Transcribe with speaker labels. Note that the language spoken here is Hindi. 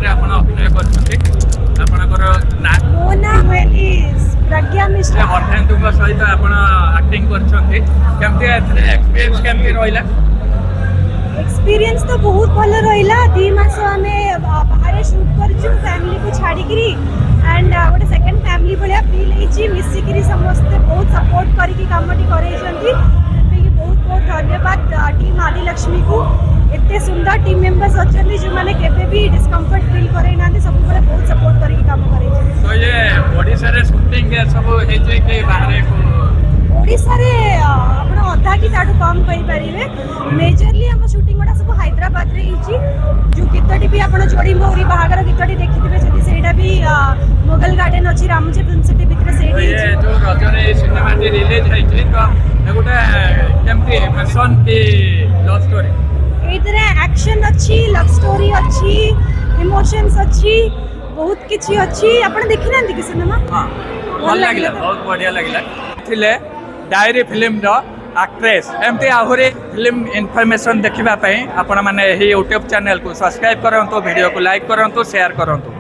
Speaker 1: रे आपण अभिनय करछथि आपणकर ना
Speaker 2: मो नाम एलिस प्रज्ञा मिश्रा
Speaker 1: वर्धेंदु सहित आपण एक्टिंग करछथि केमति एक्सपीरियंस केमति रहिला
Speaker 2: एक्सपीरियंस तो बहुत भल रहिला 2 मास हमें बाहर शूट करछु फैमिली को छाड़ी करी एंड गोटे सेकंड फैमिली भलिया फील हेची मिसी करी समस्त बहुत सपोर्ट करी कामटी करे जंती बहुत बहुत धन्यवाद टीम आदि लक्ष्मी को एते सुंदर टीम मेंबर्स अछली जो माने केबे भी डिस्कम्फर्ट फील करे नांदे सब बड़े बहुत सपोर्ट करी काम करे
Speaker 1: तो ये ओडिसा रे शूटिंग सब हे जे के बाहर को
Speaker 2: ओडिसा रे आपण अधा की ताडू कम कहि परिबे मेजरली हम शूटिंग गोटा सब हैदराबाद रे हिची जो कितटी भी आपण जोड़ी मोरी बाहागर कितटी देखिथिबे जति सेटा भी मोगल गार्डन अछि रामजे फिल्म सिटी भितर सेठी
Speaker 1: ये जो रजरे सिनेमा जे रिलीज हैछि तो एगोटा केमति एक्शन की लव स्टोरी
Speaker 2: एतरे एक्शन अछि लव स्टोरी अछि इमोशंस अछि बहुत किछि अछि आपण देखि नांदी कि सिनेमा
Speaker 1: हां भल लागिला बहुत बढ़िया लागिला थिले डायरी फिल्म रो एक्ट्रेस एमती आहुरी फिल्म इनफॉरमेशन देखिबा पई आपण माने ही YouTube चैनल को सब्सक्राइब करंतु वीडियो को लाइक करंतु शेयर करंतु।